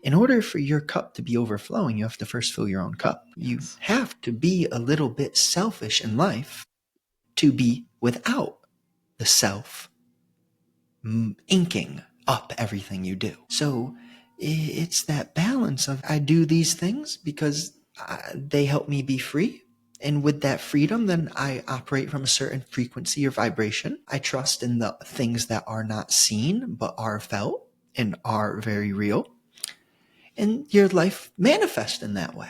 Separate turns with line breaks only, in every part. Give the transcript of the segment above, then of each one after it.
in order for your cup to be overflowing, you have to first fill your own cup. You have to be a little bit selfish in life to be without the self inking up everything you do. So it's that balance of, I do these things because they help me be free. And with that freedom, then I operate from a certain frequency or vibration. I trust in the things that are not seen, but are felt and are very real. And your life manifests in that way.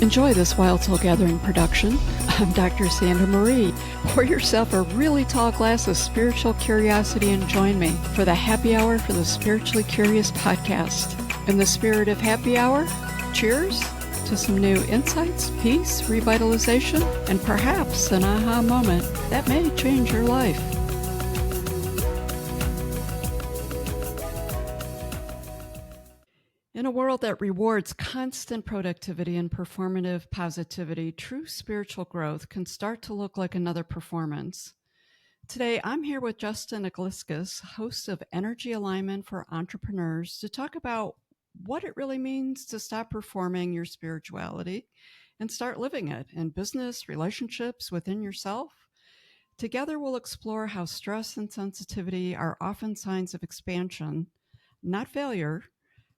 Enjoy this Wild Soul Gathering production. I'm Dr. Sandra Marie. Pour yourself a really tall glass of spiritual curiosity and join me for the Happy Hour for the Spiritually Curious podcast. In the spirit of happy hour, cheers to some new insights, peace, revitalization, and perhaps an aha moment that may change your life. In a world that rewards constant productivity and performative positivity, true spiritual growth can start to look like another performance. Today, I'm here with Justin Egliskis, host of Energy Alignment for Entrepreneurs, to talk about what it really means to stop performing your spirituality and start living it in business, relationships, within yourself. Together, we'll explore how stress and sensitivity are often signs of expansion, not failure,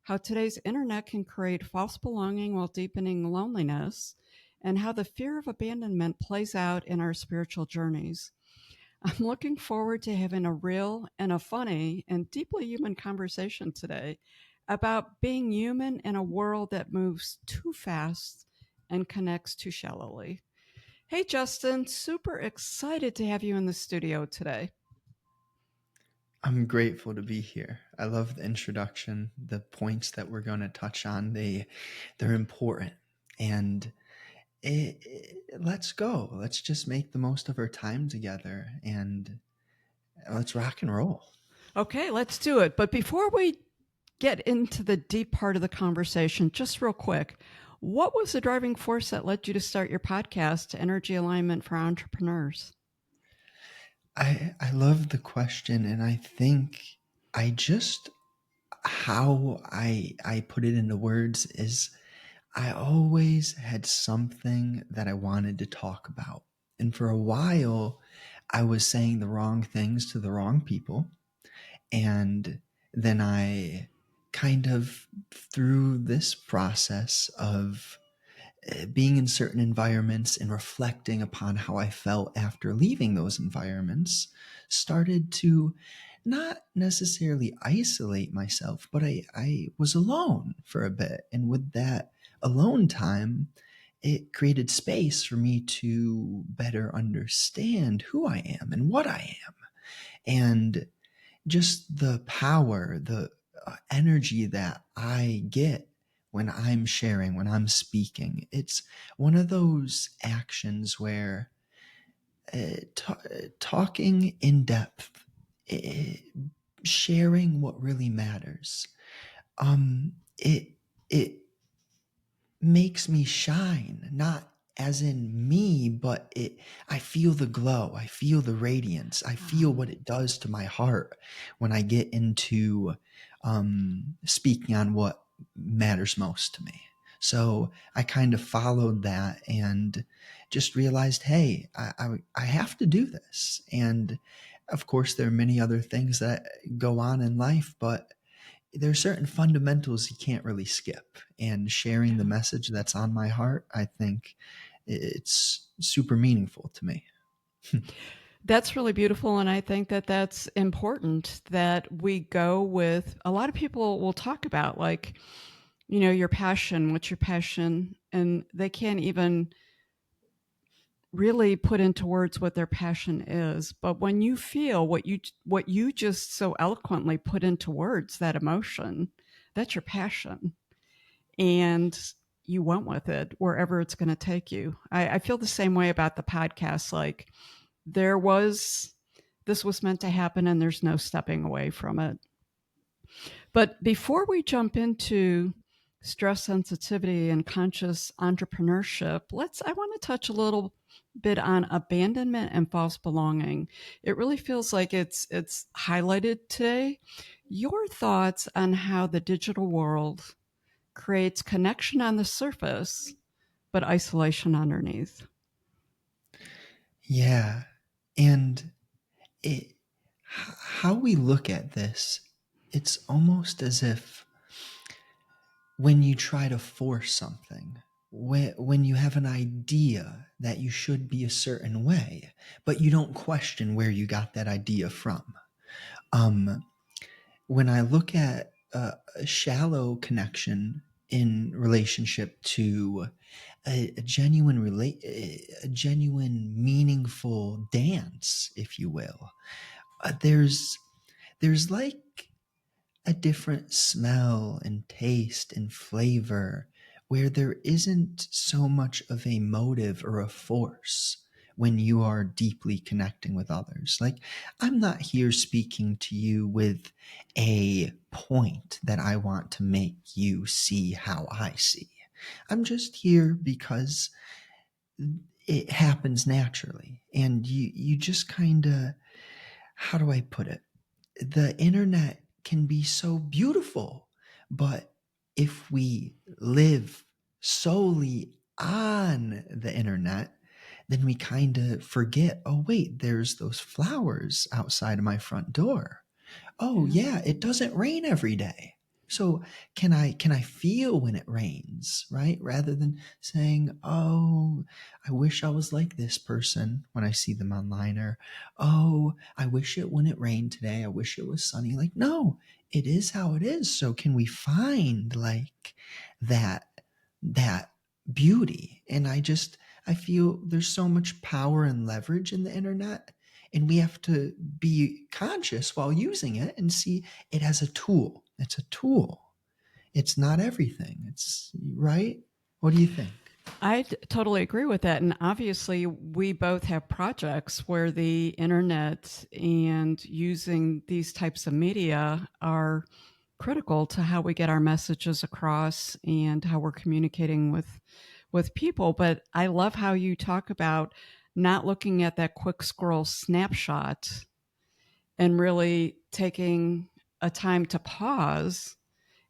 how today's internet can create false belonging while deepening loneliness, and how the fear of abandonment plays out in our spiritual journeys. I'm looking forward to having a real and a funny and deeply human conversation today about being human in a world that moves too fast and connects too shallowly. Hey, Justin, super excited to have you in the studio today.
I'm grateful to be here. I love the introduction. The points that we're going to touch on, they're important. And let's go. Let's just make the most of our time together and let's rock and roll.
Okay, let's do it. But before we get into the deep part of the conversation, just real quick, what was the driving force that led you to start your podcast, Energy Alignment for Entrepreneurs?
I love the question, and I think how I put it into words is I always had something that I wanted to talk about. And for a while, I was saying the wrong things to the wrong people. And then I kind of, through this process of being in certain environments and reflecting upon how I felt after leaving those environments, started to not necessarily isolate myself, but I was alone for a bit. And with that alone time, it created space for me to better understand who I am and what I am. And just the power, the energy that I get when I'm sharing, when I'm speaking. It's one of those actions where talking in depth, sharing what really matters, it makes me shine, not as in me, but I feel the glow, I feel the radiance, I feel what it does to my heart when I get into speaking on what matters most to me. So I kind of followed that and just realized, hey, I have to do this. And of course, there are many other things that go on in life, but there are certain fundamentals you can't really skip. And sharing the message that's on my heart, I think it's super meaningful to me.
That's really beautiful. And I think that that's important that we go with, a lot of people will talk about, like, you know, your passion, what's your passion? And they can't even really put into words what their passion is. But when you feel what you just so eloquently put into words, that emotion, that's your passion. And you went with it wherever it's going to take you. I feel the same way about the podcast. Like, this was meant to happen and there's no stepping away from it. But before we jump into stress sensitivity and conscious entrepreneurship, I want to touch a little bit on abandonment and false belonging. It really feels like it's highlighted today. Your thoughts on how the digital world creates connection on the surface, but isolation underneath.
Yeah. And it, how we look at this, it's almost as if when you try to force something, when you have an idea that you should be a certain way, but you don't question where you got that idea from. Um, when I look at a shallow connection in relationship to a genuine a genuine meaningful dance, if you will, there's like a different smell and taste and flavor where there isn't so much of a motive or a force when you are deeply connecting with others. Like, I'm not here speaking to you with a point that I want to make you see how I see. I'm just here because it happens naturally. And you just kind of, how do I put it? The internet can be so beautiful, but if we live solely on the internet, then we kind of forget, oh, wait, there's those flowers outside of my front door. Oh
Yeah.
yeah, it doesn't rain every day. So can I feel when it rains, right? Rather than saying, "Oh, I wish I was like this person" when I see them online, or "Oh, I wish it wouldn't rain today. I wish it was sunny." Like, no, it is how it is. So can we find like that that beauty? And I feel there's so much power and leverage in the internet, and we have to be conscious while using it and see it as a tool. It's a tool. It's not everything. It's right. What do you think?
Totally agree with that. And obviously, we both have projects where the internet and using these types of media are critical to how we get our messages across and how we're communicating with people. But I love how you talk about not looking at that quick scroll snapshot and really taking a time to pause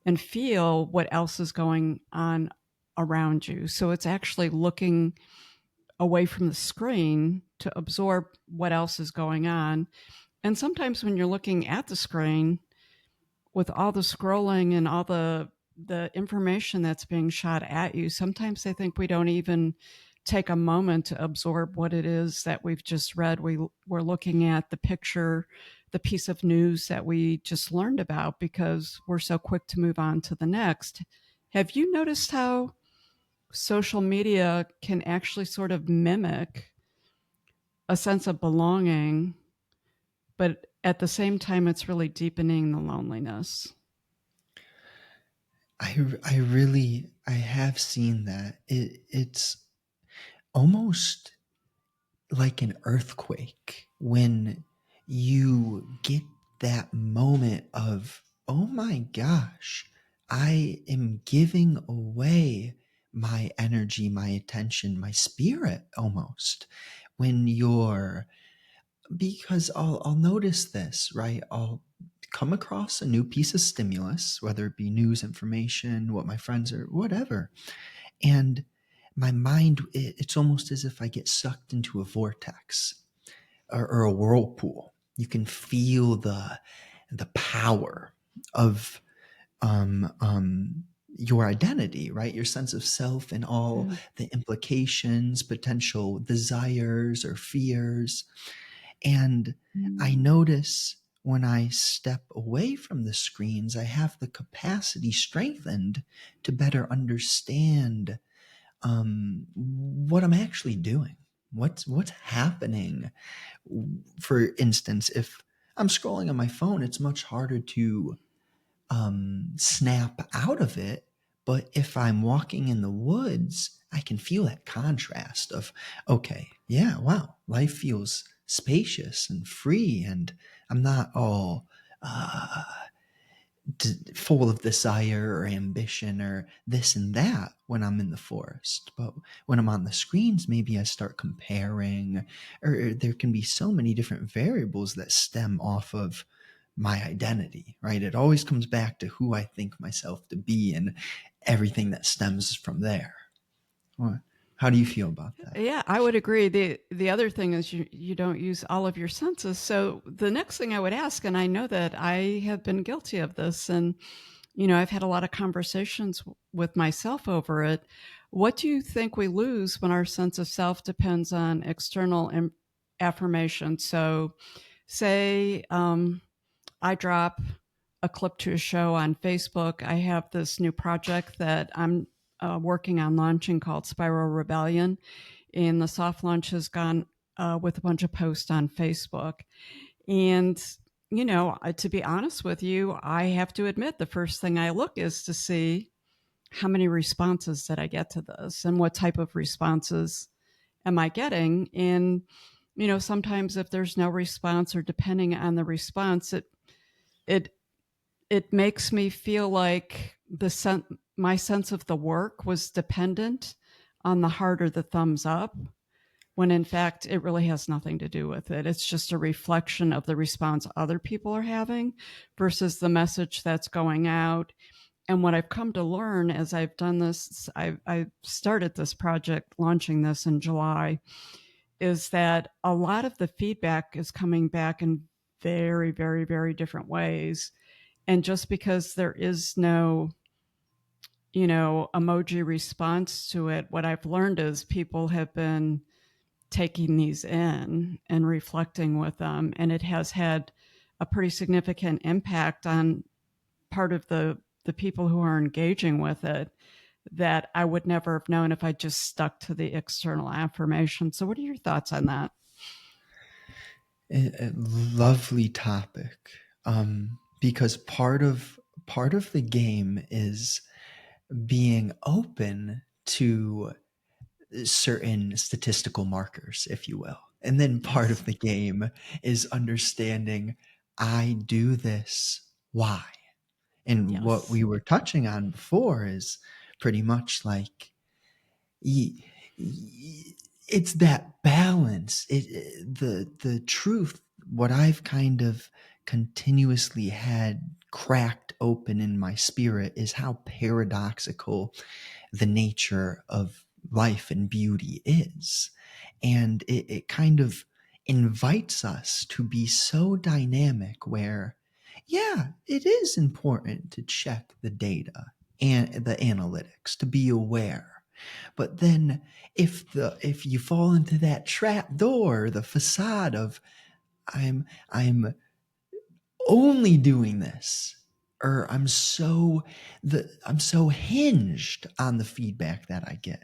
and feel what else is going on around you. So it's actually looking away from the screen to absorb what else is going on. And sometimes when you're looking at the screen with all the scrolling and all the information that's being shot at you, sometimes I think we don't even take a moment to absorb what it is that we've just read. We're looking at the picture, the piece of news that we just learned about because we're so quick to move on to the next. Have you noticed how social media can actually sort of mimic a sense of belonging, but at the same time, it's really deepening the loneliness?
I have seen that. It's almost like an earthquake when you get that moment of, oh my gosh, I am giving away my energy, my attention, my spirit almost. When you're, because I'll notice this, right? I'll come across a new piece of stimulus, whether it be news, information, what my friends are, whatever. And my mind, it's almost as if I get sucked into a vortex, or a whirlpool. You can feel the power of your identity, right? Your sense of self and all
Yeah.
the implications, potential desires or fears. And I notice when I step away from the screens, I have the capacity strengthened to better understand what I'm actually doing. What's happening? For instance, if I'm scrolling on my phone, it's much harder to snap out of it. But if I'm walking in the woods, I can feel that contrast of, okay, yeah, wow, life feels spacious and free, and I'm not all full of desire or ambition or this and that when I'm in the forest. But when I'm on the screens, maybe I start comparing, or there can be so many different variables that stem off of my identity, right? It always comes back to who I think myself to be and everything that stems from there. How do you feel about that?
Yeah, I would agree. The other thing is you don't use all of your senses. So the next thing I would ask, and I know that I have been guilty of this, and I've had a lot of conversations with myself over it. What do you think we lose when our sense of self depends on external affirmation? So, say I drop a clip to a show on Facebook. I have this new project that I'm working on launching called Spiral Rebellion, and the soft launch has gone with a bunch of posts on Facebook. And, to be honest with you, I have to admit the first thing I look is to see how many responses did I get to this and what type of responses am I getting. And, sometimes if there's no response or depending on the response, it, it makes me feel like my sense of the work was dependent on the heart or the thumbs up, when in fact it really has nothing to do with it. It's just a reflection of the response other people are having versus the message that's going out. And what I've come to learn as I've done this, I started this project, launching this in July, is that a lot of the feedback is coming back in very, very, very different ways. And just because there is no, emoji response to it, what I've learned is people have been taking these in and reflecting with them. And it has had a pretty significant impact on part of the people who are engaging with it that I would never have known if I just stuck to the external affirmation. So what are your thoughts on that?
A lovely topic, because part of the game is being open to certain statistical markers, if you will. And then part
Yes.
of the game is understanding I do this why. And what
Yes.
we were touching on before is pretty much like it's that balance. The truth, what I've kind of continuously had cracked open in my spirit is how paradoxical the nature of life and beauty is. And it kind of invites us to be so dynamic where, yeah, it is important to check the data and the analytics to be aware. But then if you fall into that trap door, the facade of I'm only doing this, or I'm so hinged on the feedback that I get,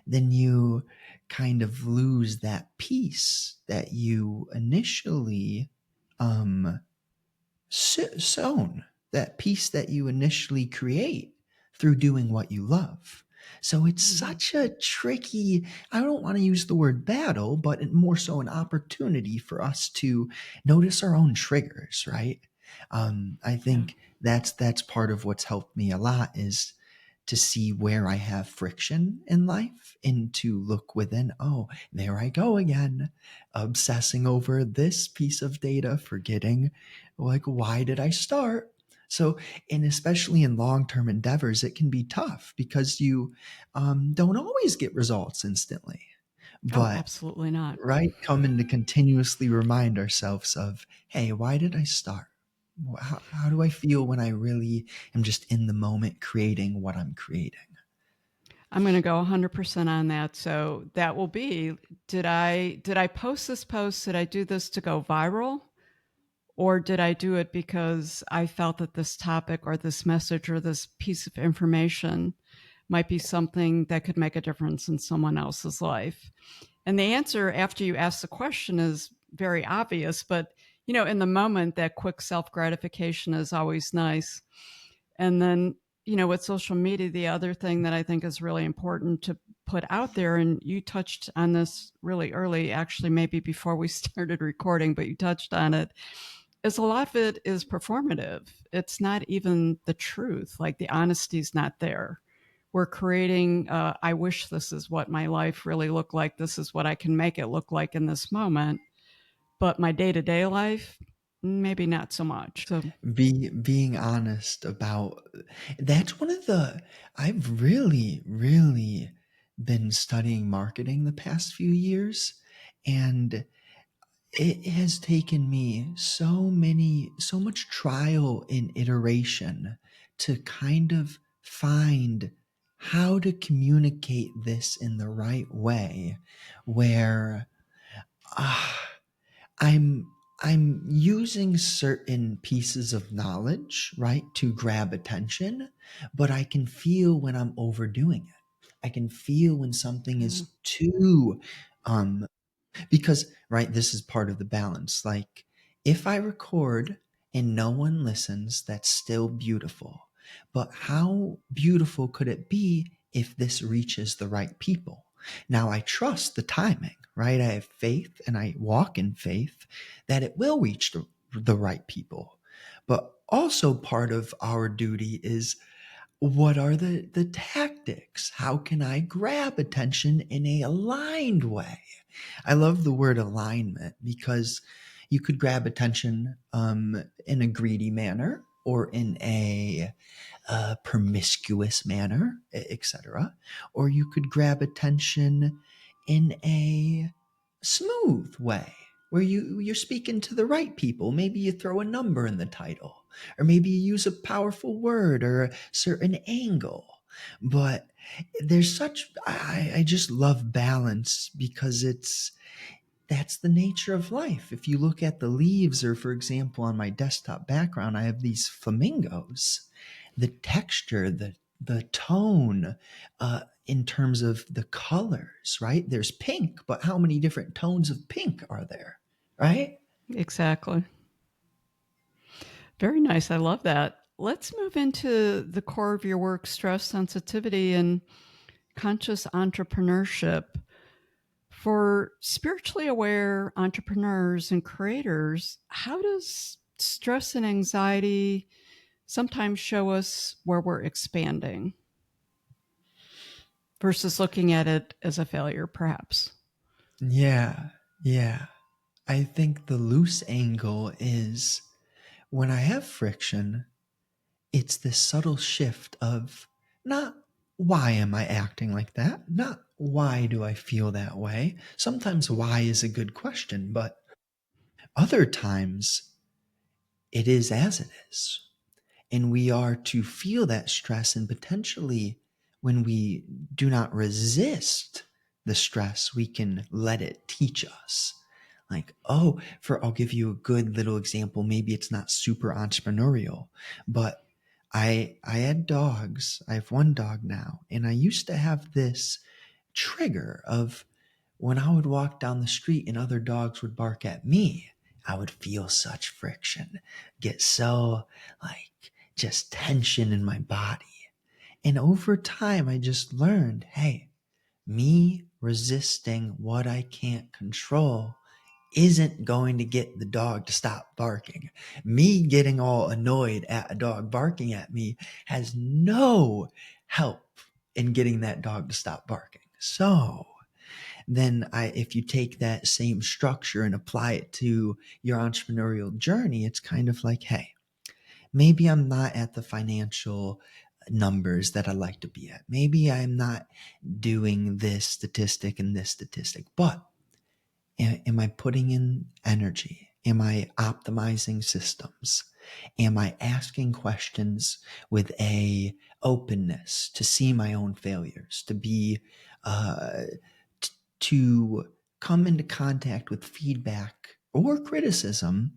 then you kind of lose that peace that you initially um sown, that peace that you initially create through doing what you love. So it's
Mhm.
such a tricky, I don't want to use the word battle, but more so an opportunity for us to notice our own triggers, right? I
Yeah.
think that's part of what's helped me a lot is to see where I have friction in life and to look within. Oh, there I go again, obsessing over this piece of data, forgetting like, why did I start? So, and especially in long term endeavors, it can be tough because you don't always get results instantly.
Oh,
But,
absolutely not.
right, coming to continuously remind ourselves of, hey, why did I start? How do I feel when I really am just in the moment creating what I'm creating?
I'm going to go 100% on that. So that will be, did I post this post? Did I do this to go viral? Or did I do it because I felt that this topic or this message or this piece of information might be something that could make a difference in someone else's life? And the answer after you ask the question is very obvious, but in the moment, that quick self gratification is always nice. And then, with social media, the other thing that I think is really important to put out there, and you touched on this really early, actually, maybe before we started recording, but you touched on it, is a lot of it is performative. It's not even the truth. Like the honesty's not there. We're creating, I wish this is what my life really looked like. This is what I can make it look like in this moment. But my day to day life, maybe not so much. So,
Being honest about that's one of the I've really been studying marketing the past few years, and it has taken me so much trial and iteration to kind of find how to communicate this in the right way where ah I'm I'm using certain pieces of knowledge, right, to grab attention, but I can feel when I'm overdoing it. I can feel when something
yeah,
is too um because right, this is part of the balance. Like if I record and no one listens, that's still beautiful. But how beautiful could it be if this reaches the right people? Now I trust the timing, right? I have faith and I walk in faith that it will reach the right people. But also part of our duty is what are the tactics? How can I grab attention in a aligned way? I love the word alignment because you could grab attention in a greedy manner or in a promiscuous manner, etc. Or you could grab attention in a smooth way where you're speaking to the right people. Maybe you throw a number in the title, or maybe you use a powerful word or a certain angle. But there's such I just love balance because it's that's the nature of life. If you look at the leaves, or for example, on my desktop background, I have these flamingos. The texture, the tone, in terms of the colors, right? There's pink, but how many different tones of pink are there, right?
exactly. Very nice. I love that. Let's move into the core of your work, stress sensitivity and conscious entrepreneurship. For spiritually aware entrepreneurs and creators, how does stress and anxiety sometimes show us where we're expanding versus looking at it as a failure, perhaps?
Yeah, yeah. I think the loose angle is when I have friction, it's this subtle shift of not why am I acting like that? Not why do I feel that way? Sometimes why is a good question, but other times it is as it is. And we are to feel that stress, and potentially when we do not resist the stress, we can let it teach us. Like, oh, for I'll give you a good little example. Maybe it's not super entrepreneurial, but I had dogs. I have one dog now, and I used to have this trigger of when I would walk down the street and other dogs would bark at me, I would feel such friction, get so like just tension in my body. And over time, I just learned, hey, me resisting what I can't control isn't going to get the dog to stop barking. Me getting all annoyed at a dog barking at me has no help in getting that dog to stop barking. So then if you take that same structure and apply it to your entrepreneurial journey, it's kind of like, hey, maybe I'm not at the financial numbers that I like to be at. Maybe I'm not doing this statistic and this statistic, but am I putting in energy? Am I optimizing systems? Am I asking questions with a openness to see my own failures, to be uh, to come into contact with feedback or criticism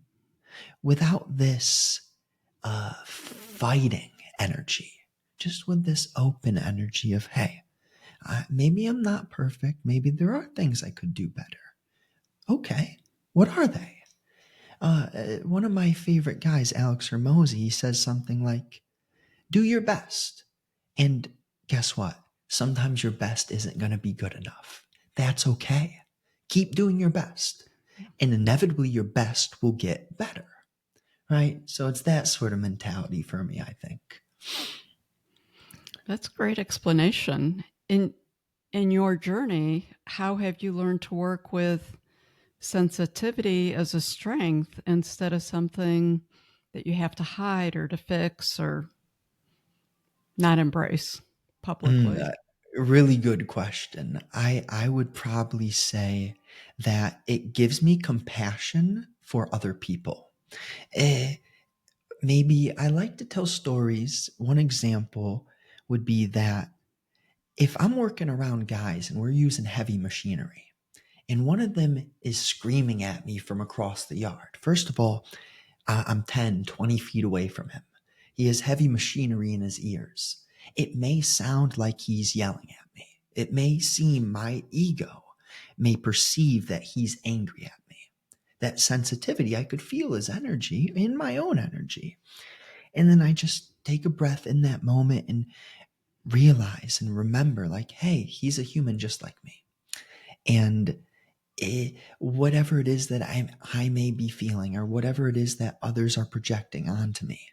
without this fighting energy, just with this open energy of, hey, maybe I'm not perfect. Maybe there are things I could do better. Okay, what are they? One of my favorite guys, Alex Hermosi, he says something like, do your best. And guess what? Sometimes your best isn't going to be good enough. That's okay. Keep doing your best. And inevitably, your best will get better. Right? So it's that sort of mentality for me, I think.
That's a great explanation. In your journey, how have you learned to work with sensitivity as a strength instead of something that you have to hide or to fix or not embrace
Mm,
publicly?
really good question. I would probably say that it gives me compassion for other people. Eh, Maybe I like to tell stories. One example would be that if I'm working around guys and we're using heavy machinery, and one of them is screaming at me from across the yard. First of all, I'm 10, 20 feet away from him. He has heavy machinery in his ears. It may sound like he's yelling at me. It may seem my ego may perceive that he's angry at me. That sensitivity, I could feel his energy in my own energy. And then I just take a breath in that moment and realize and remember, like, hey, he's a human just like me. And whatever it is that I may be feeling, or whatever it is that others are projecting onto me,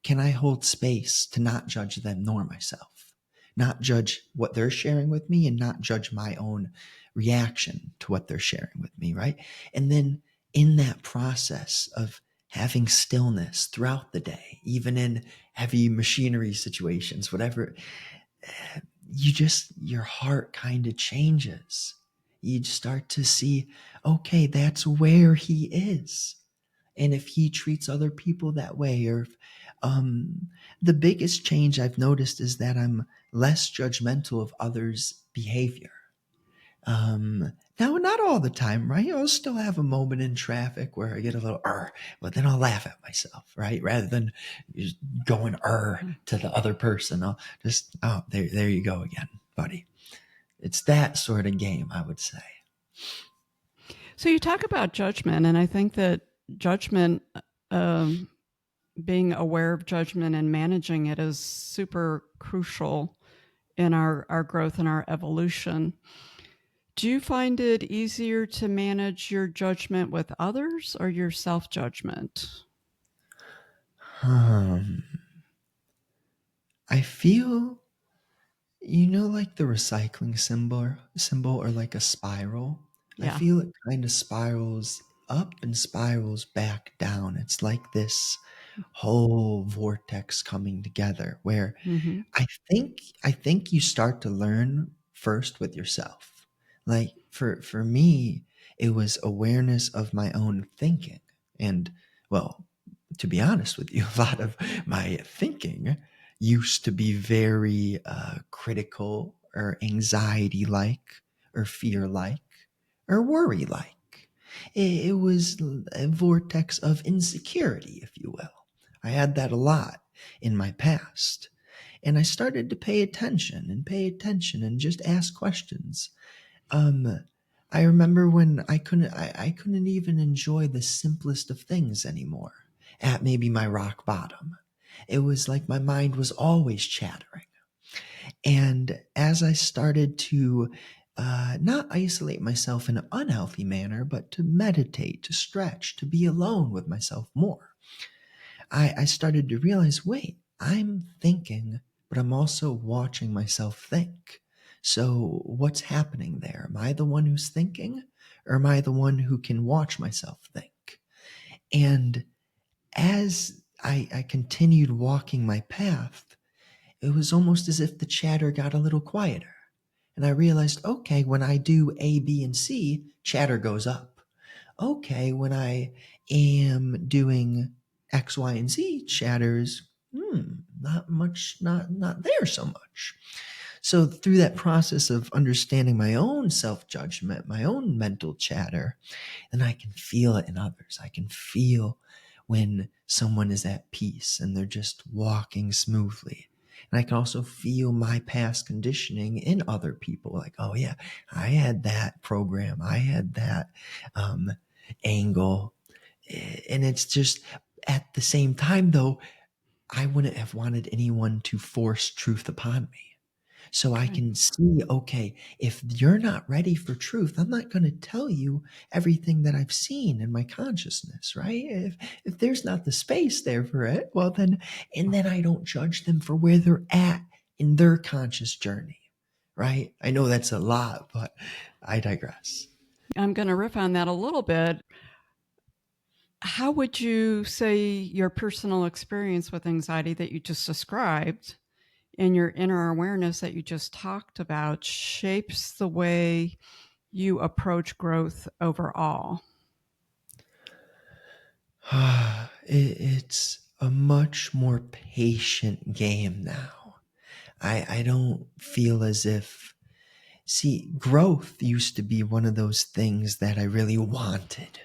can I hold space to not judge them nor myself? Not judge what they're sharing with me and not judge my own reaction to what they're sharing with me, right? And then in that process of having stillness throughout the day, even in heavy machinery situations, whatever, your heart kind of changes. You start to see, okay, that's where he is. And if he treats other people that way, or if, the biggest change I've noticed is that I'm less judgmental of others' behavior. Now, not all the time, right? I'll still have a moment in traffic where I get a little but then I'll laugh at myself, right? Rather than just going to the other person, I'll just, oh, there you go again, buddy. It's that sort of game, I would say.
So you talk about judgment, and I think that judgment, um, being aware of judgment and managing it is super crucial in our growth and our evolution. Do you find it easier to manage your judgment with others or your self judgment?
Um, I feel, like the recycling symbol, or like a spiral. I
Yeah.
feel it kind of spirals up and spirals back down. It's like this whole vortex coming together where
Hmm.
I think you start to learn first with yourself. Like for me, it was awareness of my own thinking. And well, to be honest with you, a lot of my thinking used to be very critical, or anxiety like, or fear like, or worry like. It was a vortex of insecurity, if you will. I had that a lot in my past. And I started to pay attention and just ask questions. Um, I remember when I couldn't even enjoy the simplest of things anymore at maybe my rock bottom. It was like my mind was always chattering. And as I started to not isolate myself in an unhealthy manner, but to meditate, to stretch, to be alone with myself more, I started to realize, wait, I'm thinking, but I'm also watching myself think. So what's happening there? Am I the one who's thinking, or am I the one who can watch myself think? And as I continued walking my path, it was almost as if the chatter got a little quieter. And I realized, okay, when I do A, B, and C, chatter goes up. Okay, when I am doing X, Y, and Z, chatters, not much, not there so much. So through that process of understanding my own self-judgment, my own mental chatter, and I can feel it in others. I can feel when someone is at peace and they're just walking smoothly. And I can also feel my past conditioning in other people. Like, oh yeah, I had that program. I had that um, angle. And it's just at the same time, though, I wouldn't have wanted anyone to force truth upon me. So I
Right.
can see, okay, if you're not ready for truth, I'm not going to tell you everything that I've seen in my consciousness, right? If there's not the space there for it, well then, and then I don't judge them for where they're at in their conscious journey, right? I know that's a lot, but I digress.
I'm going to riff on that a little bit. How would you say your personal experience with anxiety that you just described and your inner awareness that you just talked about shapes the way you approach growth overall?
It's a much more patient game now. I don't feel as if, see, growth used to be one of those things that I really wanted.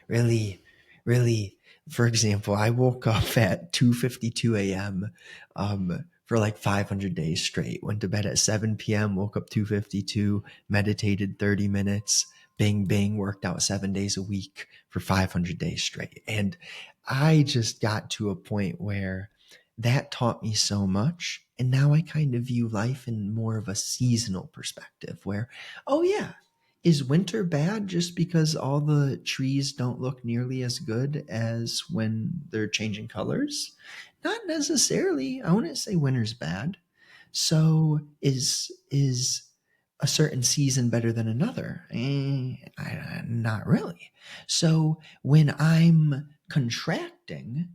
Really, really. For example, I woke up at 2:52 a.m. For like 500 days straight. Went to bed at 7 p.m., woke up 2:52, meditated 30 minutes, bing, bing, worked out 7 days a week for 500 days straight. And I just got to a point where that taught me so much. And now I kind of view life in more of a seasonal perspective where, oh, yeah, is winter bad just because all the trees don't look nearly as good as when they're changing colors? Not necessarily. I wouldn't say winter's bad. So is a certain season better than another? Not really. So when I'm contracting,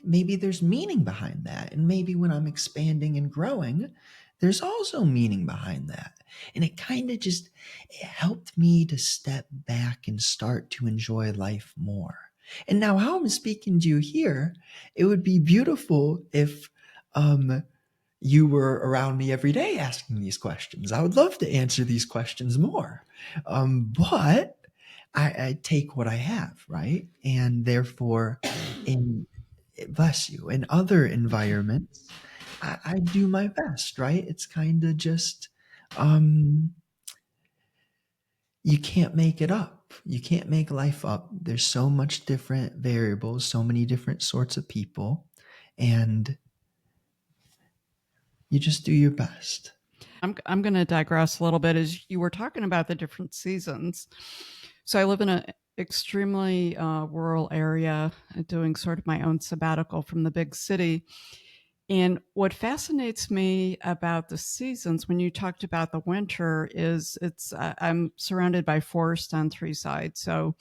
maybe there's meaning behind that. And maybe when I'm expanding and growing, there's also meaning behind that. And it kind of just it helped me to step back and start to enjoy life more. And now, how I'm speaking to you here, it would be beautiful if um, you were around me every day asking these questions. I would love to answer these questions more. But I take what I have, right? And therefore, in bless you, in other environments, I do my best, right? It's kind of just, um, you can't make it up. You can't make life up. There's so much different variables, so many different sorts of people, and you just do your best.
I'm going to digress a little bit as you were talking about the different seasons. So I live in an extremely rural area, doing sort of my own sabbatical from the big city. And what fascinates me about the seasons, when you talked about the winter, is I'm surrounded by forest on three sides. So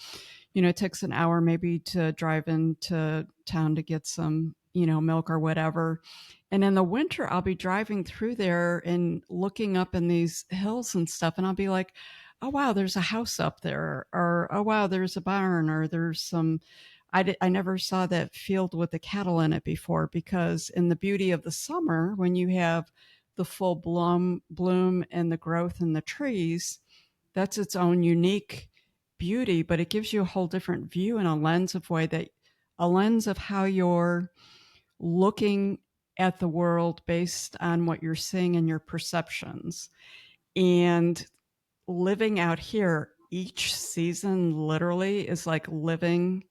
it takes an hour maybe to drive into town to get some, milk or whatever. And in the winter, I'll be driving through there and looking up in these hills and stuff, and I'll be like, oh, wow, there's a house up there, or oh, wow, there's a barn, or there's some. I never saw that field with the cattle in it before, because in the beauty of the summer, when you have the full bloom and the growth in the trees, that's its own unique beauty, but it gives you a whole different view and a lens of how you're looking at the world based on what you're seeing and your perceptions. And living out here, each season literally is like living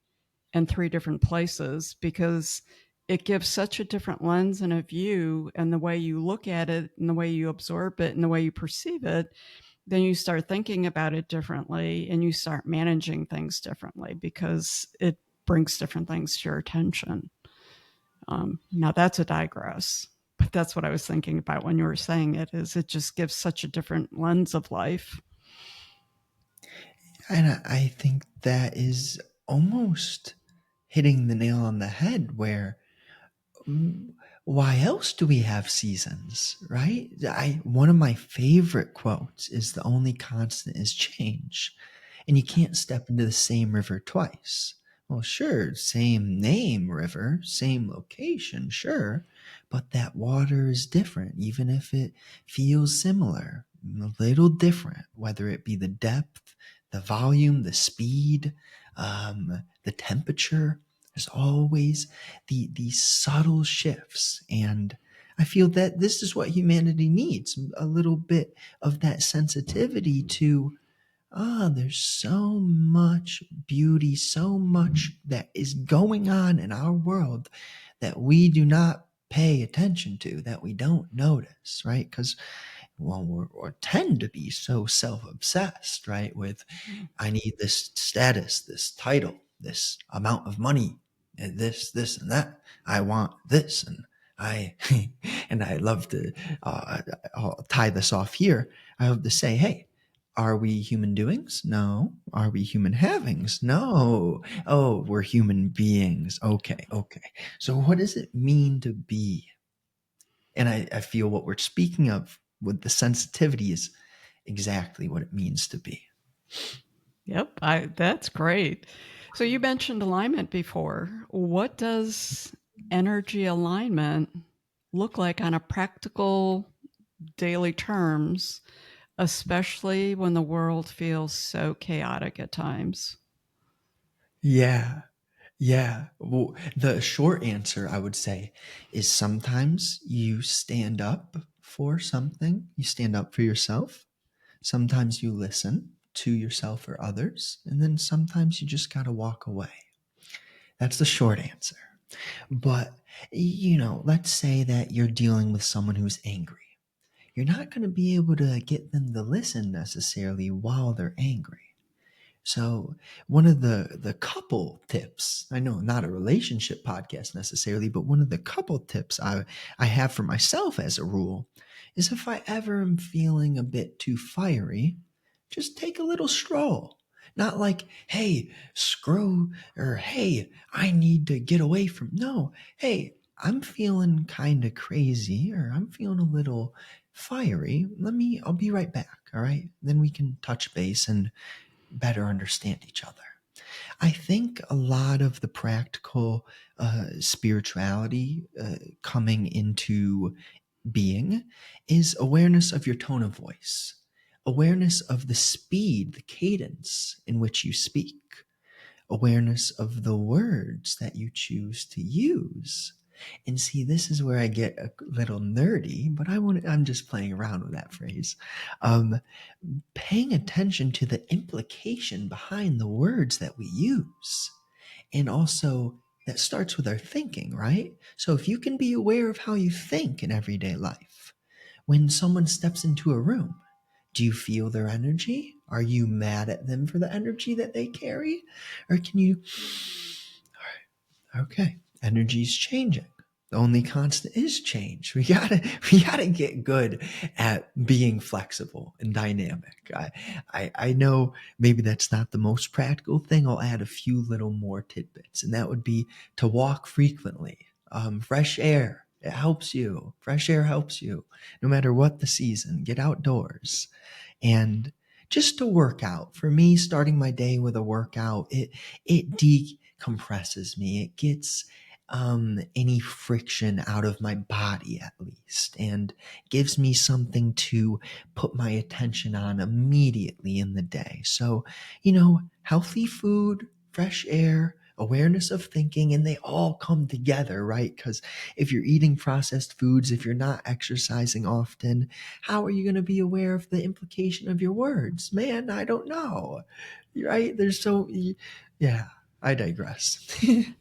in three different places, because it gives such a different lens and a view, and the way you look at it and the way you absorb it and the way you perceive it, then you start thinking about it differently and you start managing things differently because it brings different things to your attention. Now that's a digress, but that's what I was thinking about when you were saying it. Is it just gives such a different lens of life?
And I think that is almost hitting the nail on the head where mm, why else do we have seasons, right? One of my favorite quotes is the only constant is change. And you can't step into the same river twice. Well, sure, same name river, same location, sure, but that water is different, even if it feels similar, a little different, whether it be the depth, the volume, the speed, the temperature. There's always these subtle shifts. And I feel that this is what humanity needs, a little bit of that sensitivity to there's so much beauty, so much that is going on in our world that we do not pay attention to, that we don't notice, right? Because, well, we tend to be so self obsessed, right? With, I need this status, this title, this amount of money, and this, and that. I want this. And I, and I love to, I'll tie this off here. I love to say, hey, Are we human doings? No. Are we human havings? No. Oh, we're human beings. Okay, okay. So what does it mean to be? And I feel what we're speaking of with the sensitivity is exactly what it means to be.
Yep, that's great. So you mentioned alignment before. What does energy alignment look like on a practical daily terms, especially when the world feels so chaotic at times?
Yeah. Yeah. Well, the short answer I would say is sometimes you stand up for something, you stand up for yourself. Sometimes you listen to yourself or others, and then sometimes you just got to walk away. That's the short answer. But, let's say that you're dealing with someone who's angry. You're not going to be able to get them to listen necessarily while they're angry. So one of the couple tips, I know not a relationship podcast necessarily, but one of the couple tips I have for myself as a rule is if I ever am feeling a bit too fiery, just take a little stroll. Not like, hey, screw, or hey, I need to get away from. No, hey, I'm feeling kind of crazy, or I'm feeling a little fiery. I'll be right back. All right. Then we can touch base and better understand each other. I think a lot of the practical spirituality coming into being is awareness of your tone of voice, awareness of the speed, the cadence in which you speak, awareness of the words that you choose to use. And see, this is where I get a little nerdy, but I'm just playing around with that phrase. Um, Paying attention to the implication behind the words that we use. And also, that starts with our thinking, right? So, if you can be aware of how you think in everyday life, when someone steps into a room, do you feel their energy? Are you mad at them for the energy that they carry? Or can you, okay, energy's changing. The only constant is change. We gotta get good at being flexible and dynamic. I know maybe that's not the most practical thing. I'll add a few little more tidbits, and that would be to walk frequently. Fresh air, it helps you. Fresh air helps you, no matter what the season. Get outdoors, and just to work out. For me, starting my day with a workout, it decompresses me. It gets any friction out of my body at least, and gives me something to put my attention on immediately in the day. So, healthy food, fresh air, awareness of thinking, and they all come together, right? Because if you're eating processed foods, if you're not exercising often, how are you going to be aware of the implication of your words? Man, I don't know. Right? Yeah, I digress.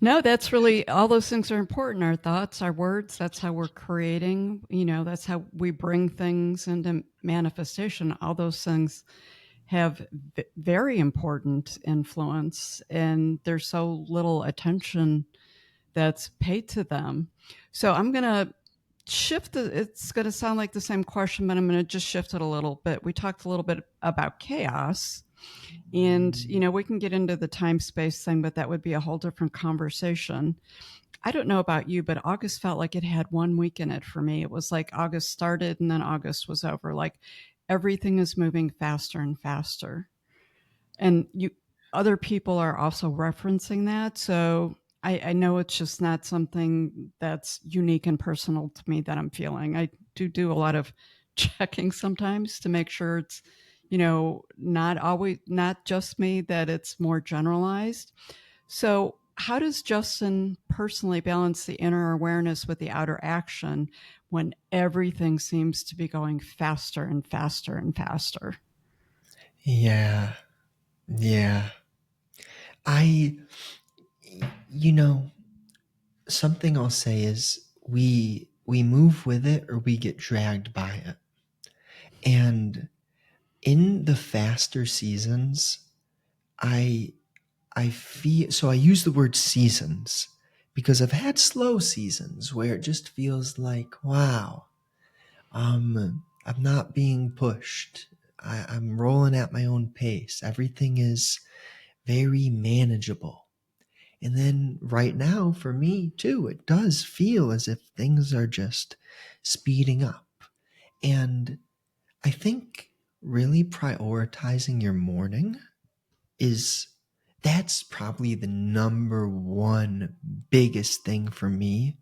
No, that's really all those things are important. Our thoughts, our words, that's how we're creating, that's how we bring things into manifestation. All those things have very important influence, and there's so little attention that's paid to them. So I'm going to it's going to sound like the same question, but I'm going to just shift it a little bit. We talked a little bit about chaos, and we can get into the time space thing, but that would be a whole different conversation. I don't know about you, but August felt like it had 1 week in it for me. It was like August started and then August was over. Like everything is moving faster and faster. And other people are also referencing that. So I know it's just not something that's unique and personal to me that I'm feeling. I do a lot of checking sometimes to make sure it's, not just me, that it's more generalized. So how does Justin personally balance the inner awareness with the outer action when everything seems to be going faster and faster and faster?
Yeah, yeah. I, you know, Something I'll say is we move with it or we get dragged by it. And in the faster seasons, I I feel so I use the word seasons because I've had slow seasons where it just feels like, wow, I'm not being pushed. I'm rolling at my own pace. Everything is very manageable. And then right now, for me too, it does feel as if things are just speeding up. And I think really prioritizing your morning is that's probably the number one biggest thing for me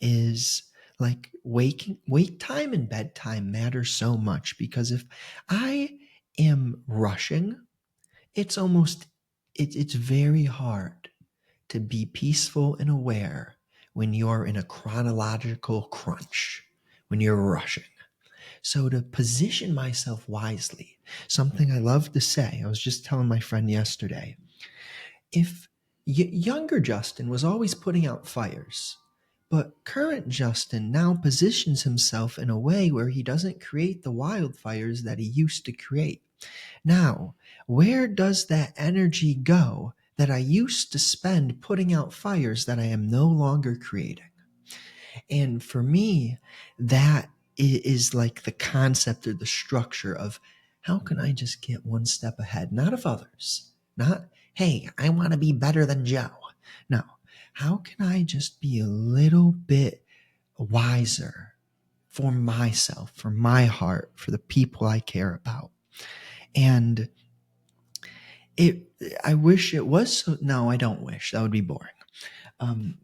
is like wake time and bedtime matter so much because if I am rushing, it's almost it's very hard to be peaceful and aware when you're in a chronological crunch, when you're rushing. So to position myself wisely, something I love to say, I was just telling my friend yesterday, if younger Justin was always putting out fires, but current Justin now positions himself in a way where he doesn't create the wildfires that he used to create. Now, where does that energy go that I used to spend putting out fires that I am no longer creating? And for me, that is like the concept or the structure of how can I just get one step ahead, not of others, not, hey, I want to be better than Joe. No, how can I just be a little bit wiser for myself, for my heart, for the people I care about? And it, I wish it was so, no, I don't wish, that would be boring.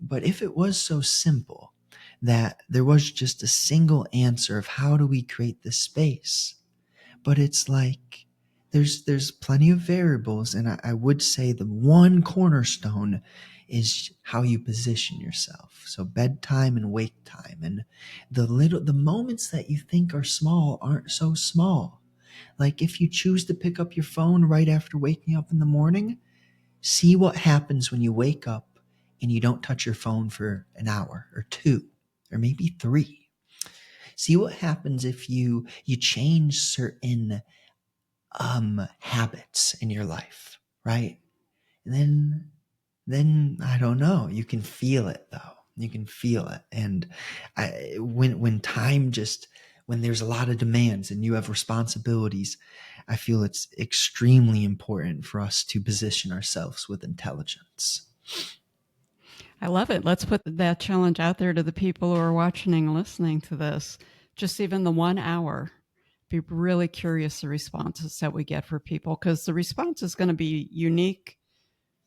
But if it was so simple that there was just a single answer of how do we create this space, but it's like there's plenty of variables, and I would say the one cornerstone is how you position yourself. So bedtime and wake time, and the moments that you think are small aren't so small. Like if you choose to pick up your phone right after waking up in the morning, see what happens when you wake up and you don't touch your phone for an hour or two or maybe three. See what happens if you change certain habits in your life, right? And then I don't know. You can feel it though. You can feel it. And when time just when there's a lot of demands and you have responsibilities, I feel it's extremely important for us to position ourselves with intelligence.
I love it. Let's put that challenge out there to the people who are watching and listening to this. Just even the 1 hour. Be really curious the responses that we get for people because the response is going to be unique,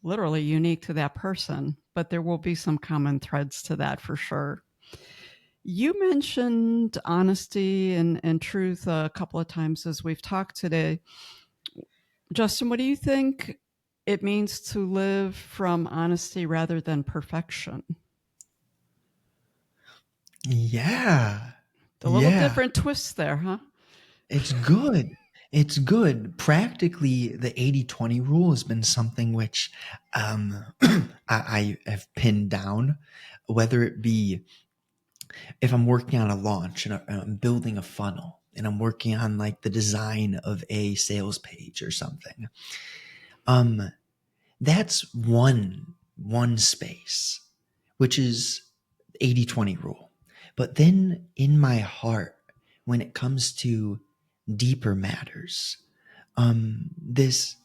literally unique to that person, but there will be some common threads to that for sure. You mentioned honesty and truth a couple of times as we've talked today. Justin, what do you think it means to live from honesty rather than perfection?
Yeah.
A little
Yeah.
different twist there, huh?
It's good. It's good. Practically, the 80-20 rule has been something which I have pinned down, whether it be if I'm working on a launch and I'm building a funnel and I'm working on like the design of a sales page or something. Um, that's one space, which is 80-20 rule. But then in my heart, when it comes to deeper matters, this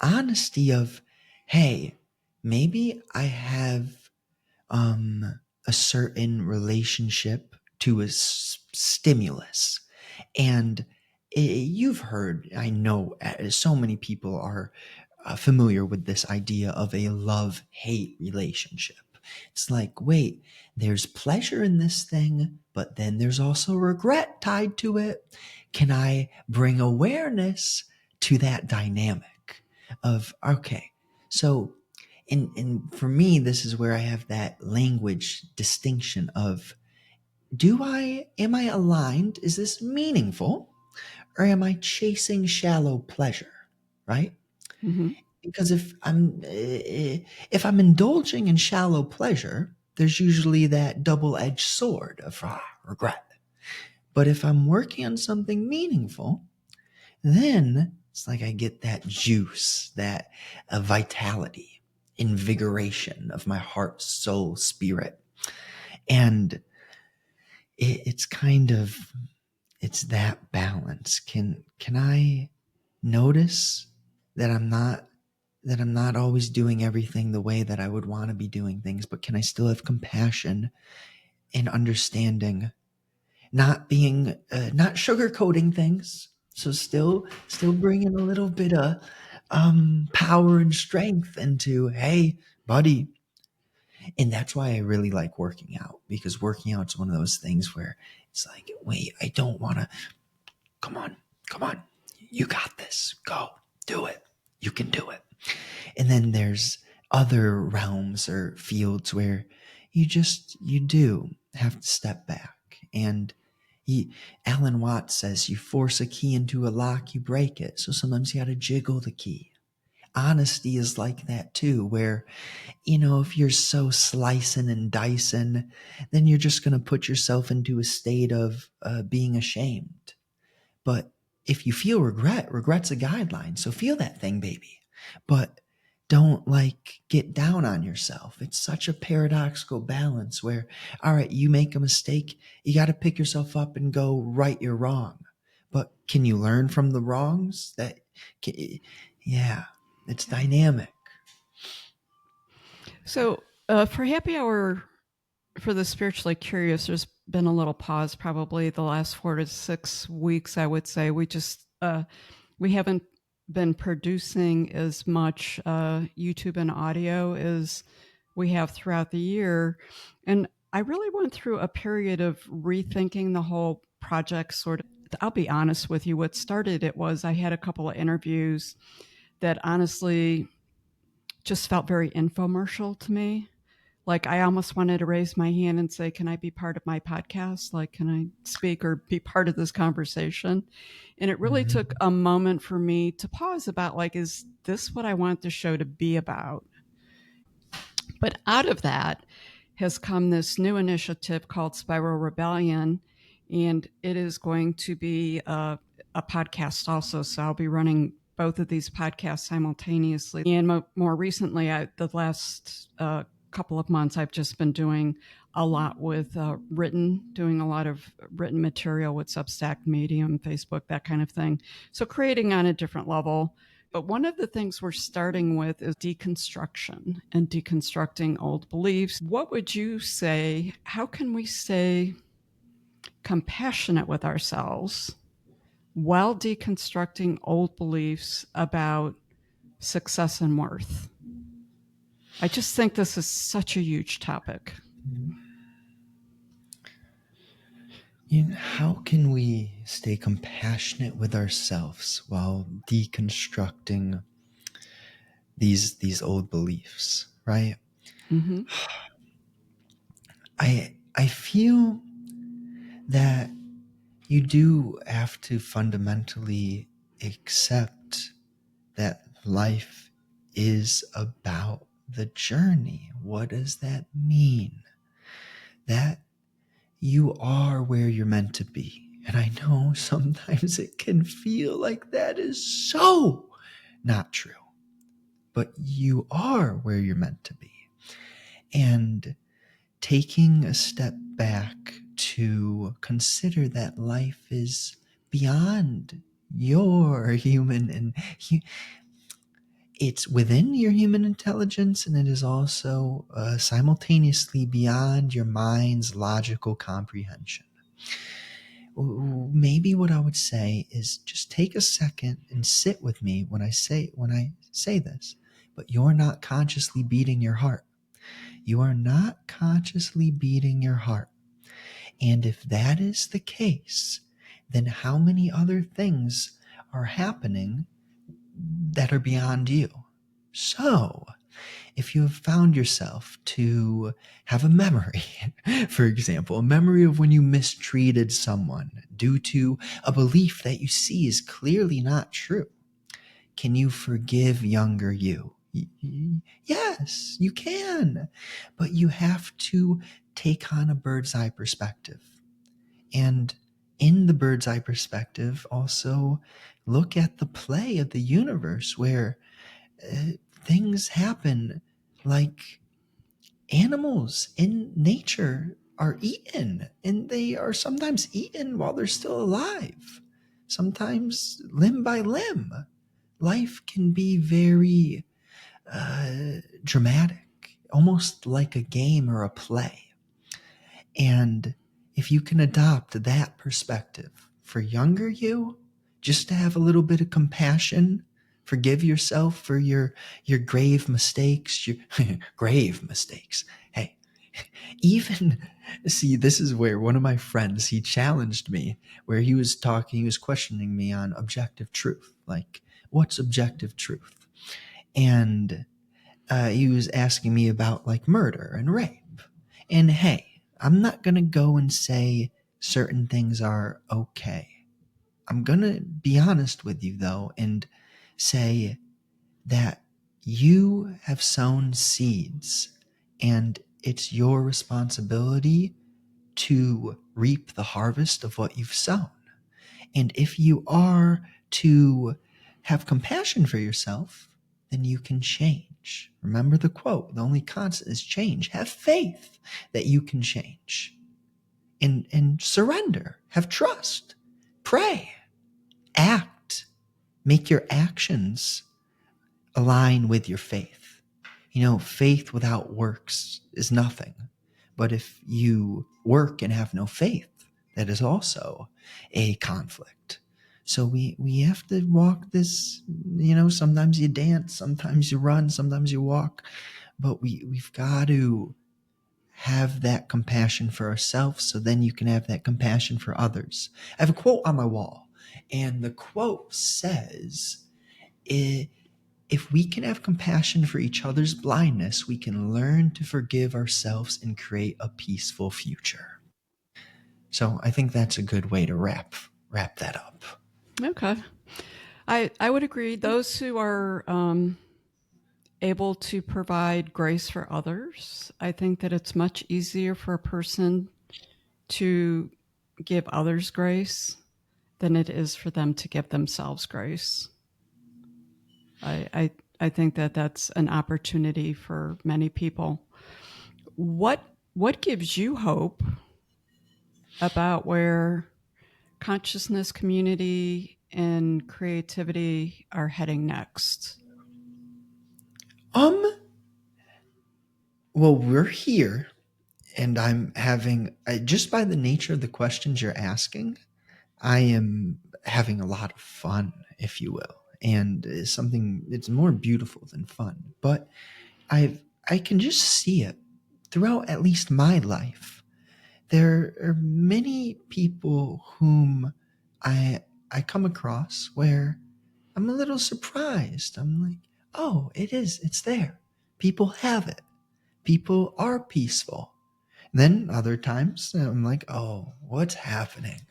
honesty of, hey, maybe I have a certain relationship to a stimulus, and you've heard, I know, so many people are familiar with this idea of a love-hate relationship. It's like, wait, there's pleasure in this thing, but then there's also regret tied to it. Can I bring awareness to that dynamic of, okay, so, and for me, this is where I have that language distinction of, am I aligned? Is this meaningful? Or am I chasing shallow pleasure? Right?
Mm-hmm.
Because if I'm indulging in shallow pleasure, there's usually that double-edged sword of regret. But if I'm working on something meaningful, then it's like I get that juice, that vitality, invigoration of my heart, soul, spirit. And it's kind of, it's that balance. Can I notice that I'm not always doing everything the way that I would want to be doing things, but can I still have compassion and understanding, not being not sugarcoating things, so still bringing a little bit of power and strength into, hey buddy. And that's why I really like working out, because working out's one of those things where it's like, wait, I don't want to. Come on, you got this, go do it, you can do it. And then there's other realms or fields where you do have to step back. And Alan Watts says, you force a key into a lock, you break it. So sometimes you got to jiggle the key. Honesty is like that too, where, if you're so slicing and dicing, then you're just going to put yourself into a state of being ashamed. But if you feel regret's a guideline. So feel that thing, baby. But don't get down on yourself. It's such a paradoxical balance where, all right, you make a mistake, you got to pick yourself up and go right your wrong. But can you learn from the wrongs? Yeah, it's dynamic.
So, for happy hour for the spiritually curious, there's been a little pause probably the last 4 to 6 weeks, I would say. We haven't been producing as much YouTube and audio as we have throughout the year. And I really went through a period of rethinking the whole project sort of. I'll be honest with you, what started it was I had a couple of interviews that honestly just felt very infomercial to me. Like I almost wanted to raise my hand and say, can I be part of my podcast? Like, can I speak or be part of this conversation? And it really
Mhm.
took a moment for me to pause about is this what I want the show to be about? But out of that has come this new initiative called Spiral Rebellion. And it is going to be a podcast also. So I'll be running both of these podcasts simultaneously. And more recently, the last couple of months, I've just been doing a lot with doing a lot of written material with Substack, Medium, Facebook, that kind of thing. So creating on a different level. But one of the things we're starting with is deconstruction and deconstructing old beliefs. What would you say? How can we stay compassionate with ourselves while deconstructing old beliefs about success and worth? I just think this is such a huge topic.
How can we stay compassionate with ourselves while deconstructing these old beliefs, right?
Mm-hmm.
I feel that you do have to fundamentally accept that life is about the journey. What does that mean? That you are where you're meant to be. And I know sometimes it can feel like that is so not true, but you are where you're meant to be. And taking a step back to consider that life is beyond your human and it's within your human intelligence, and it is also simultaneously beyond your mind's logical comprehension. Maybe what I would say is just take a second and sit with me when I say this. But you're not consciously beating your heart. You are not consciously beating your heart. And if that is the case, then how many other things are happening that are beyond you? So, if you have found yourself to have a memory, for example, a memory of when you mistreated someone due to a belief that you see is clearly not true, can you forgive younger you? Yes, you can, but you have to take on a bird's eye perspective. And in the bird's eye perspective, also look at the play of the universe where things happen, like animals in nature are eaten, and they are sometimes eaten while they're still alive, sometimes limb by limb. life can be very dramatic, almost like a game or a play. And if you can adopt that perspective for younger you, just to have a little bit of compassion, forgive yourself for your grave mistakes, your grave mistakes. Hey, even see, this is where one of my friends, he challenged me, where he was questioning me on objective truth, like what's objective truth. And he was asking me about like murder and rape. And hey, I'm not going to go and say certain things are okay. I'm going to be honest with you though and say that you have sown seeds and it's your responsibility to reap the harvest of what you've sown. And if you are to have compassion for yourself, then you can change. Remember the quote, the only constant is change. Have faith that you can change. And surrender. Have trust. Pray. Act. Make your actions align with your faith. You know, faith without works is nothing. But if you work and have no faith, that is also a conflict. So we have to walk this, you know, sometimes you dance, sometimes you run, sometimes you walk, but we've got to have that compassion for ourselves so then you can have that compassion for others. I have a quote on my wall, and the quote says, if we can have compassion for each other's blindness, we can learn to forgive ourselves and create a peaceful future. So I think that's a good way to wrap that up.
Okay. I would agree. Those who are able to provide grace for others, I think that it's much easier for a person to give others grace than it is for them to give themselves grace. I think that that's an opportunity for many people. What gives you hope about where consciousness, community, and creativity are heading next?
Well, we're here, and I'm having just by the nature of the questions you're asking, I am having a lot of fun, if you will, and it's something it's more beautiful than fun. But I can just see it throughout at least my life. There are many people whom I come across where I'm a little surprised. I'm like, oh, it's there. People have it. People are peaceful. Then other times I'm like, oh, what's happening?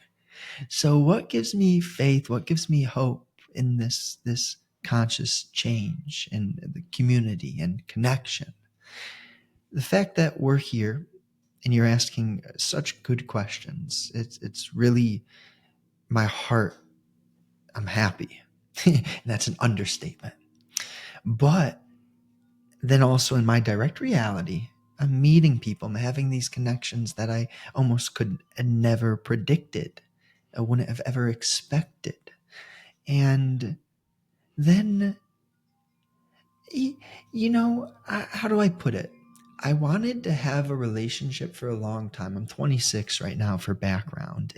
So what gives me faith? What gives me hope in this conscious change in the community and connection? The fact that we're here and you're asking such good questions. It's really my heart. I'm happy. And that's an understatement. But then also in my direct reality, I'm meeting people. I'm having these connections that I almost could never predicted. I wouldn't have ever expected. And then, you know, how do I put it? I wanted to have a relationship for a long time. I'm 26 right now for background.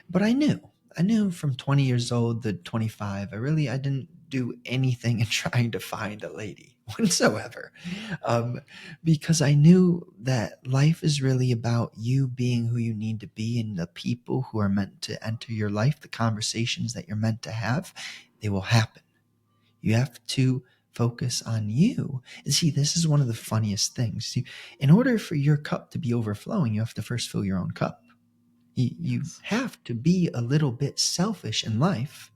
But I knew from 20 years old to 25, I didn't do anything in trying to find a lady whatsoever. Because I knew that life is really about you being who you need to be and the people who are meant to enter your life, the conversations that you're meant to have, they will happen. You have to focus on you. And see, this is one of the funniest things. In order for your cup to be overflowing, you have to first fill your own cup. You have to be a little bit selfish in life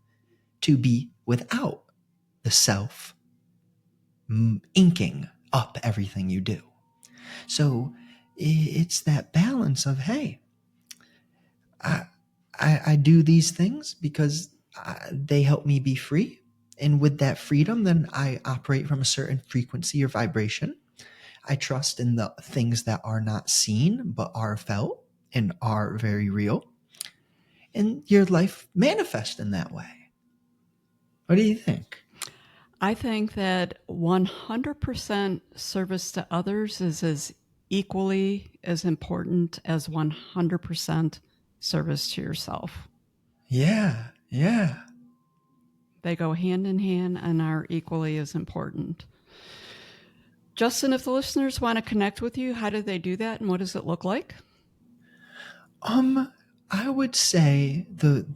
to be without the self inking up everything you do. So it's that balance of, hey, I do these things because they help me be free. And with that freedom, then I operate from a certain frequency or vibration. I trust in the things that are not seen, but are felt and are very real. And your life manifests in that way. What do you think?
I think that 100% service to others is as equally as important as 100% service to yourself.
Yeah, yeah.
They go hand in hand and are equally as important. Justin, if the listeners want to connect with you, how do they do that and what does it look like?
Um, I would say the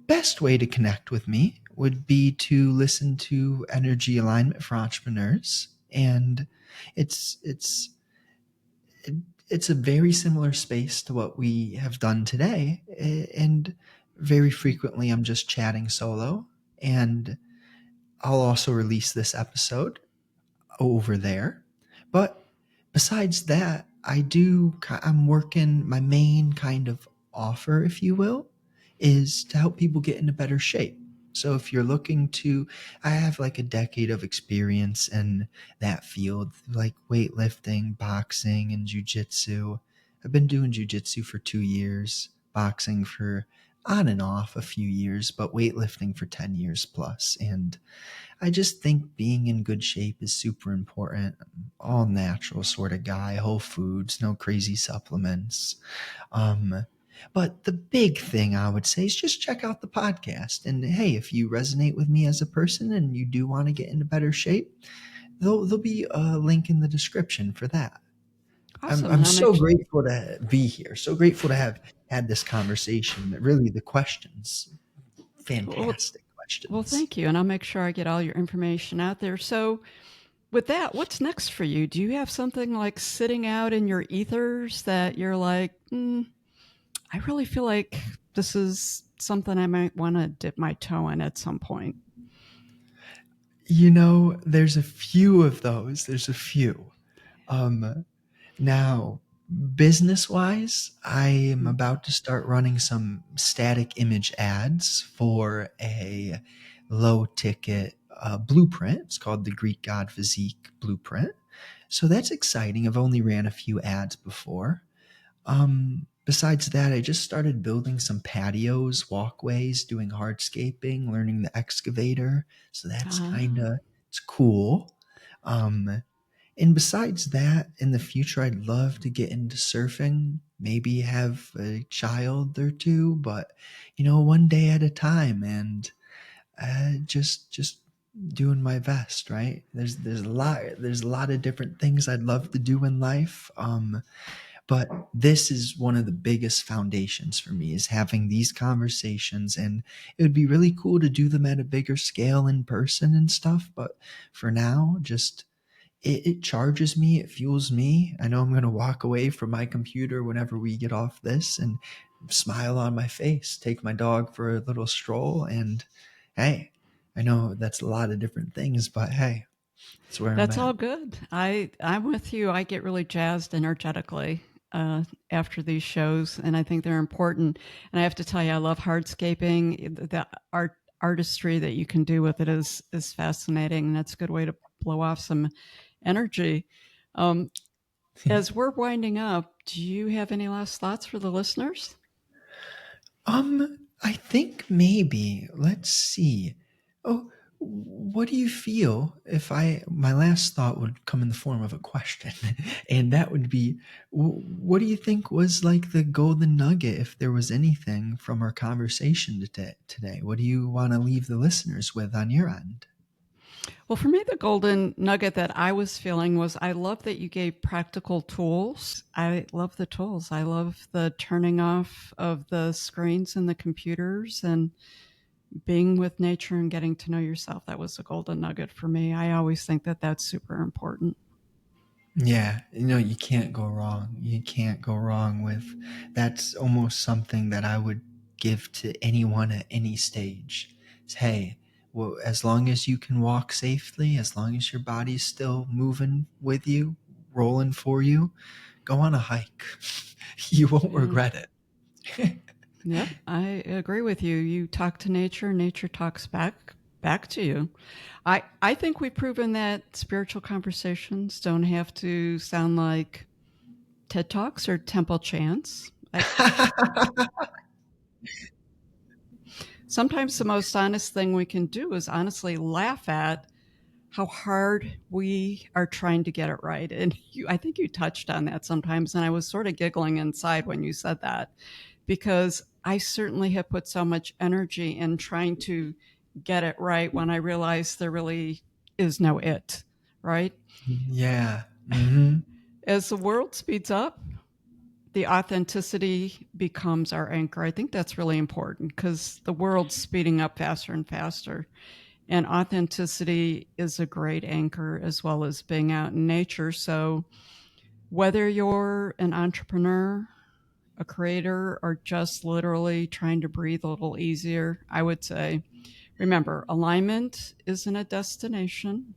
best way to connect with me would be to listen to Energy Alignment for Entrepreneurs, and it's it's it's a very similar space to what we have done today, and very frequently I'm just chatting solo, and I'll also release this episode over there. But besides that, I'm working my main kind of offer, if you will, is to help people get into better shape. So if you're looking to, I have like a decade of experience in that field, like weightlifting, boxing, and jujitsu. I've been doing jujitsu for 2 years, boxing for on and off a few years, but weightlifting for 10 years plus. And I just think being in good shape is super important. All natural sort of guy, whole foods, no crazy supplements. Um, but the big thing I would say is just check out the podcast. And hey, if you resonate with me as a person and you do want to get into better shape, there'll be a link in the description for that. I'm,
Awesome.
I'm
And I'll
so
make
grateful to be here. So grateful to have had this conversation. Really, the questions,
well,
fantastic
well,
questions.
thank you. And I'll make sure I get all your information out there. So, with that, what's next for you? Do you have something like sitting out in your ethers that you're like, I really feel like this is something I might want to dip my toe in at some point?
There's a few of those. There's a few. Um, Now, business wise, I am
Mm.
about to start running some static image ads for a low ticket blueprint. It's called the Greek God Physique Blueprint. So that's exciting. I've only ran a few ads before. Besides that, I just started building some patios, walkways, doing hardscaping, learning the excavator. So that's kind
Ah,
of it's cool. Um, and besides that, in the future, I'd love to get into surfing, maybe have a child or two, but one day at a time, and just doing my best. Right? There's a lot of different things I'd love to do in life. But this is one of the biggest foundations for me is having these conversations, and it would be really cool to do them at a bigger scale in person and stuff. But for now, just it charges me, it fuels me. I know I'm going to walk away from my computer whenever we get off this and smile on my face, take my dog for a little stroll. And hey, I know that's a lot of different things, but hey, it's where I'm
that's
at.
all good. I'm with you. I get really jazzed energetically after these shows, and I think they're important. And I have to tell you, I love hardscaping. The artistry that you can do with it is fascinating, and that's a good way to blow off some energy. Um, as we're winding up, do you have any last thoughts for the listeners?
I think maybe, let's see. Oh, what do you feel if my last thought would come in the form of a question, and that would be, what do you think was like the golden nugget, if there was anything from our conversation today? What do you want to leave the listeners with on your end?
Well, for me, the golden nugget that I was feeling was I love that you gave practical tools. I love the tools. I love the turning off of the screens and the computers and being with nature and getting to know yourself. That was a golden nugget for me. I always think that that's super important.
Yeah, you can't go wrong. You can't go wrong with that's almost something that I would give to anyone at any stage. Is, hey, well, as long as you can walk safely, as long as your body's still moving with you, rolling for you, go on a hike. You won't
Yeah.
regret it.
Yep, I agree with you. You talk to nature, nature talks back to you. I think we've proven that spiritual conversations don't have to sound like TED Talks or temple chants. Sometimes the most honest thing we can do is honestly laugh at how hard we are trying to get it right. And I think you touched on that sometimes. And I was sort of giggling inside when you said that, because I certainly have put so much energy in trying to get it right when I realized there really is no it, right?
Yeah. Mm-hmm.
As the world speeds up, the authenticity becomes our anchor. I think that's really important because the world's speeding up faster and faster. And authenticity is a great anchor as well as being out in nature. So whether you're an entrepreneur, a creator, or just literally trying to breathe a little easier, I would say, remember, alignment isn't a destination.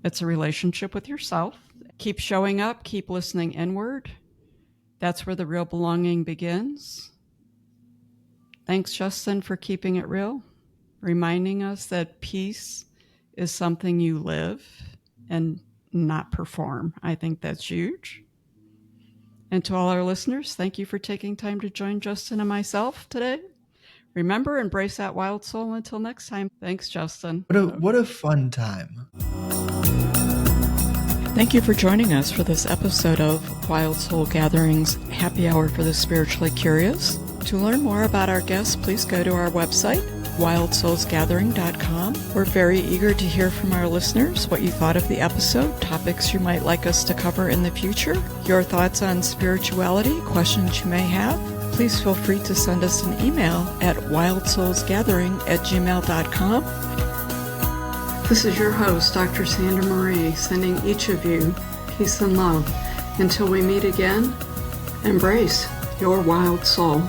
It's a relationship with yourself. Keep showing up, keep listening inward. That's where the real belonging begins. Thanks, Justin, for keeping it real, reminding us that peace is something you live and not perform. I think that's huge. And to all our listeners, thank you for taking time to join Justin and myself today. Remember, embrace that wild soul. Until next time. Thanks, Justin.
What a fun time.
Thank you for joining us for this episode of Wild Soul Gatherings Happy Hour for the Spiritually Curious. To learn more about our guests, please go to our website, wildsoulsgathering.com. We're very eager to hear from our listeners what you thought of the episode, topics you might like us to cover in the future, your thoughts on spirituality, questions you may have. Please feel free to send us an email at wildsoulsgathering@gmail.com. This is your host, Dr. Sandra Marie, sending each of you peace and love. Until we meet again, embrace your wild soul.